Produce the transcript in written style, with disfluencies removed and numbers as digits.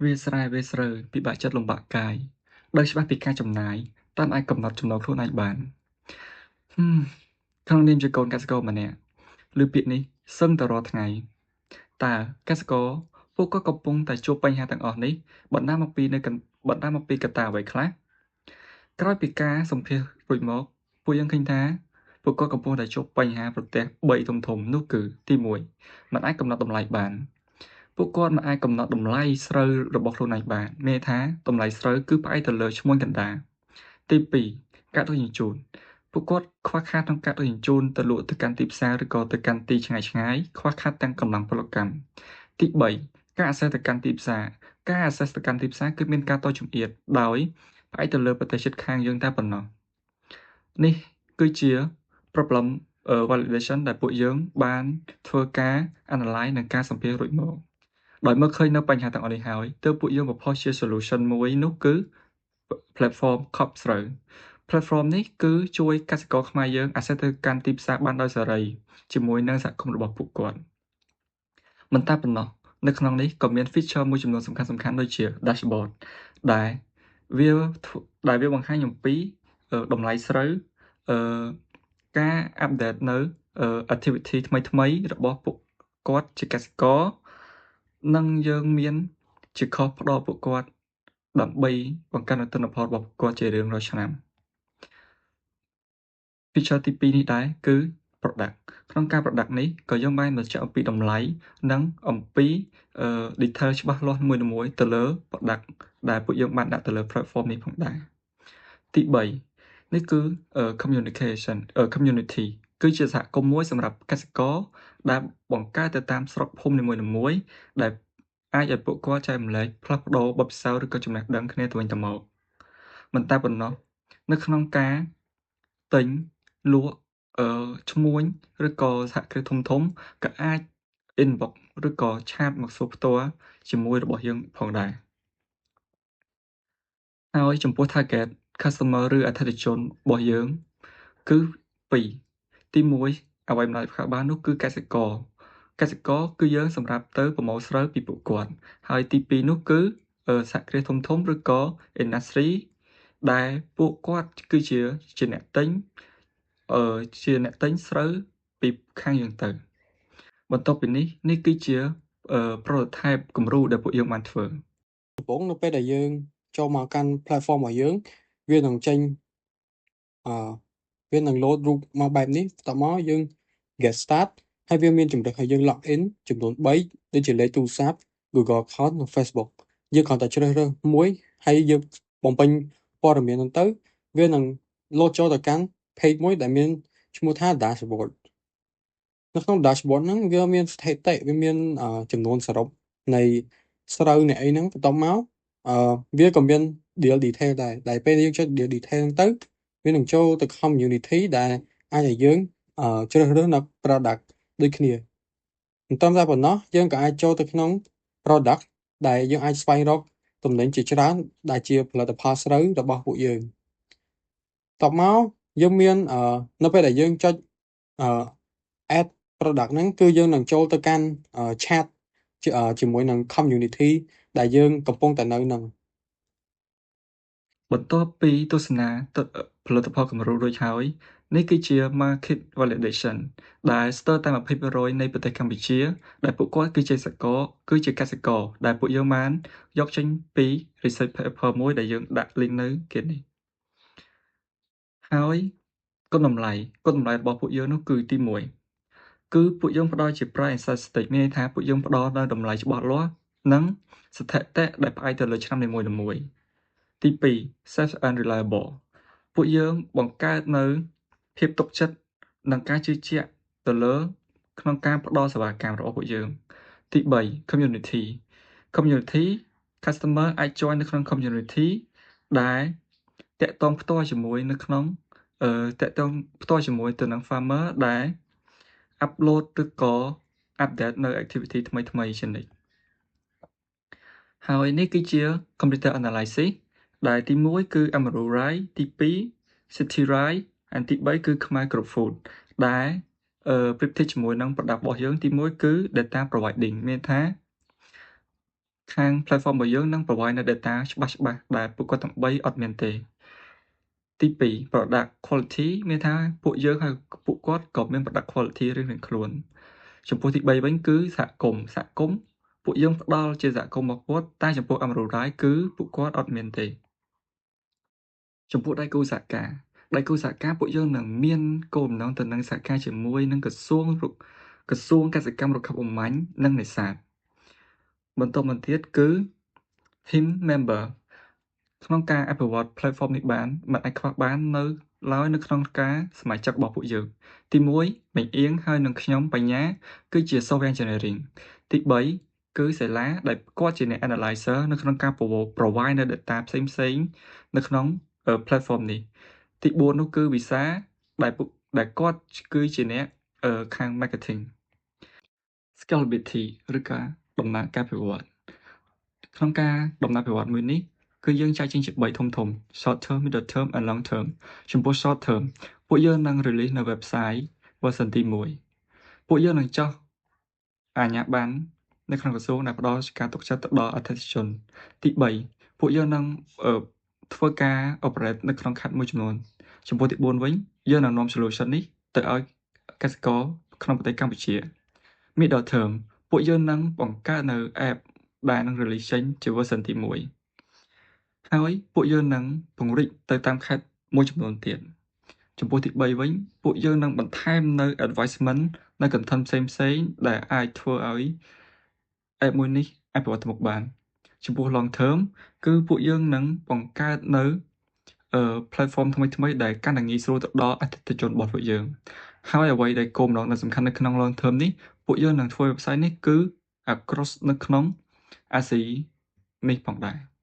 វាស្រែវាស្រើពិបាកចិត្តលំបាកកាយដោយច្បាស់ពីការចំណាយតាមអាចកំណត់ចំណូលខ្លួនឯងបានក្នុងនាមជាកូនកសិករម្នាក់ឬពាក្យនេះសឹងតែរាល់ថ្ងៃតើកសិករពួកគាត់កំពុងតែជួបបញ្ហាទាំងអស់នេះបណ្ដាលមកពីកត្តាអ្វីខ្លះក្រោយពីការសម្ភាសន៍រួចមកពួកយើងឃើញថាពួកគាត់កំពុងតែជួបបញ្ហាប្រទះ3ធំនោះគឺទី1มันអាចកំណត់តម្លៃបានពួកគាត់មិនអាចកំណត់តម្លៃស្រូវរបស់ខ្លួនឯងបានមានន័យថាតម្លៃស្រូវគឺផ្អែកទៅលើឈ្មួញកណ្ដាលទី2ការដឹកជញ្ជូនពួកគាត់ខ្វះខាតក្នុងការដឹកជញ្ជូនទៅលក់ទៅកាន់ទីផ្សារឬក៏ទៅកាន់ទីឆ្ងាយខ្វះខាតទាំងកម្លាំងពលកម្មទី3ការអាសេសទៅកាន់ទីផ្សារការអាសេសទៅកាន់ទីផ្សារគឺមានការតចម្អៀតដោយផ្អែកទៅលើប្រទេសជិតខាងយើងតែប៉ុណ្ណោះនេះគឺជា problem validation ដែលពួកយើងបានធ្វើការ analyze និងការសម្ភាសន៍រួចមកដោយមើលឃើញនៅបញ្ហាទាំងអស់នេះហើយទើបពួកយើងបង្ខំជា solution មួយនោះគឺ platform Khop ស្រូវ platform នេះគឺជួយកសិករខ្មែរយើងអាចទៅកាន់ទីផ្សារបានដោយសេរីជាមួយនឹងសហគមន៍របស់ពួកគាត់មិនតែប៉ុណ្ណោះនៅក្នុងនេះក៏មាន feature មួយចំនួនសំខាន់ៗដូចជា dashboard ដែលវាបង្ហាញអំពីតម្លៃស្រូវការ update នៅ activity ថ្មីរបស់ពួកគាត់ជាកសិករនិងយើងមានជាខុសផ្ដល់ពួកគាត់ដើម្បីបង្កើនទិន្នផលរបស់ពួកគាត់ជារៀងរាល់ឆ្នាំ feature ទី2នេះដែរគឺ product ក្នុងការ product នេះក៏យើងបានបញ្ជាក់អំពីតម្លៃនិងអំពី detail ច្បាស់លាស់មួយៗទៅលើ product ដែលពួកយើងបានដាក់ទៅលើ platform នេះផងដែរទី3នេះគឺ community គឺជាសហគមន៍មួយសម្រាប់កសិករដែលបង្កើតទៅតាមស្រុកភូមិនីមួយៗដែលអាចឲ្យពួកគាត់ចែករំលែកផ្លាស់ប្ដូរបទពិសោធន៍ឬក៏ចំណេះដឹងគ្នាទៅវិញទៅមកមិនតែប៉ុណ្ណោះនៅក្នុងការទិញលក់ឈ្មួញឬក៏សហគ្រាសធំក៏អាច inbox ឬក៏ឆាតមកសួរផ្ទាល់ជាមួយរបស់យើងផងដែរហើយចំពោះ target customer ឬអតិថិជនរបស់យើងគឺ2ទី1អ្វីមិនអាចខ្វះបាននោះគឺកសិករគឺយើងសម្រាប់ទៅប្រមូលស្រូវពីពួកគាត់ហើយទី2នោះគឺសហគ្រាសធំឬក៏ industry ដែលពួកគាត់គឺជាអ្នកទិញស្រូវពីខាងយើងទៅបន្ទាប់ពីនេះគឺជា prototype គំរូដែលពួកយើងបានធ្វើដំបូងនៅពេលដែលយើងចូលមកកាន់ platform របស់យើងវានឹងចេញវានឹង load រូបមកបែបនេះបន្ទាប់មកយើង get start ហើយវាមានជំរើសឲ្យយើង log in ចំនួន3ដូចជាលេខទូរស័ព្ទ Google account និង Facebook យើងគ្រាន់តែជ្រើសរើសមួយហើយយើងបំពេញព័ត៌មានហ្នឹងទៅវានឹង load ចូលទៅកាន់ page មួយដែលមានឈ្មោះថា dashboard នៅក្នុង dashboard ហ្នឹងវាមានស្ថិតិវាមានចំនួនសរុបនៃស្រូវនៃអីហ្នឹងបន្ទាប់មកវាក៏មាន deal detail ដែរដែលពេលយើងចុច deal detail ហ្នឹងទៅវានឹងចូលទៅ community ដែលអាចឲ្យយើងជ្រើសរើសនៅ product ដូចគ្នាមិនត្រឹមតែប៉ុណ្ណោះយើងក៏អាចចូលទៅក្នុង product ដែលយើងអាចស្វែងរកទំនិញជាច្រើនដែលជាផលិតផលស្រូវរបស់ពួកយើងបន្ទាប់មកយើងមាននៅពេលដែលយើងចុចadd product ហ្នឹងគឺយើងនឹងចូលទៅកាន់ chat ជាមួយនឹង community ដែលយើងកំពុងតែនៅនឹងបន្ទាប់ពីទស្សនាផលិតផលគំរូរួចហើយនេះគឺជា market validation ដែលស្ទើរតែ 20% នៃប្រទេសកម្ពុជាដែលពួកគាត់គឺជាកសិករដែលពួកយើងបានយកចេញពី research paper មួយដែលយើងដាក់ link នៅគេនេះហើយគុណតម្លៃរបស់ពួកយើងនោះគឺទី1គឺពួកយើងផ្ដល់ជា price and statistic មានន័យថាពួកយើងផ្ដល់នៅតម្លៃច្បាស់លាស់និងស្ថិតិដែលផ្អែកទៅលើឆ្នាំនីមួយៗទី2 safe and reliable ពួកយើងបង្កើតនៅភាពទុកចិត្តនិងការជឿជាក់ទៅលើក្នុងការផ្ដល់សេវាកម្មរបស់ពួកយើងទី3 community customer អាច join នៅក្នុង community ដែលតាក់ទងផ្ទាល់ជាមួយនៅក្នុងតាក់ទងផ្ទាល់ជាមួយទៅនឹង farmer ដែល upload ឬក៏ update នៅ activity ថ្មីជានិច្ចហើយនេះគឺជា computer analysis ដែលទី1គឺ Amaru Rai ទី2 City Rai ហើយទី3គឺ Khmer Group Food ដែលប្រៀបធៀបជាមួយនឹង product របស់យើងទី1គឺ data providing មានថា ខាង platform របស់យើងនឹង provide នៅ data ច្បាស់ៗដែលពួកគាត់ទាំង3អត់មានទេទី2 product quality មានថាពួកយើងហើយពួកគាត់ក៏មាន product quality រៀងៗខ្លួនចំពោះទី3វិញគឺសហគមន៍ពួកយើងផ្ដល់ជាសហគមន៍មកគាត់តែចំពោះ Amazon គឺពួកគាត់អត់មានទេចំពោះដៃគូសហការពួកយើងនឹងមានគោលបំណងទៅនឹងសហការជាមួយនឹងក្រសួងកសិកម្មរុក្ខាប្រមាញ់និងនេសាទបន្តមកទៀតគឺ team member ក្នុងការអភិវឌ្ឍ platform នេះបានមិនអាចខ្វះបាននៅឡើយនៅក្នុងការសមាជិករបស់ពួកយើងទី1មេអៀងហើយនឹងខ្ញុំបញ្ញាគឺជា software engineering ទី3គឺសេឡាដែលគាត់ជាអ្នក analyzer នៅក្នុងការ provide នៅ data ផ្សេងៗនៅក្នុង platform នេះទី4នោះគឺវិសាដែលគាត់គឺជាអ្នកខាង marketing scalability ឬការដំណើរការពិវត្តក្នុងការដំណើរពិវត្តមួយនេះគឺយើងចែកចេញជា3ធំ short term middle term and long term ចំពោះ short term ពួកយើងនឹង release នៅ website version ទី1ពួកយើងនឹងចោះអាជ្ញាប័ណ្ណនៅក្នុងក្រសួងដែលផ្ដល់ការទុកចិត្តទៅដល់អតិថិជនទី3ពួកយើងនឹងធ្វើការ operate នៅក្នុងខេត្តមួយចំនួនចំពោះទី4វិញយើងនឹងនាំ solution នេះទៅឲ្យកសិករក្នុងប្រទេសកម្ពុជា middle term ពួកយើងនឹងបង្កើតនៅ app ដែលនឹង release ចេញជា version ទី1ហើយពួកយើងនឹងពង្រីកទៅតាមខេត្តមួយចំនួនទៀតចំពោះទី3វិញពួកយើងនឹងបន្ថែមនៅ advisement នៅ content ផ្សេងៗដែលអាចធ្វើឲ្យ app មួយនេះអភិវឌ្ឍទៅមុខបានចំពោះ long term គឺពួកយើងនឹងបង្កើតនៅ platform ថ្មីៗដែលកាន់តែងាយស្រួលទៅដល់អតិថិជនរបស់ពួកយើងហើយអ្វីដែលគោលបំណងដ៏សំខាន់នៅក្នុង long term នេះពួកយើងនឹងធ្វើ website នេះគឺ across នៅក្នុងអាស៊ីនេះផងដែរ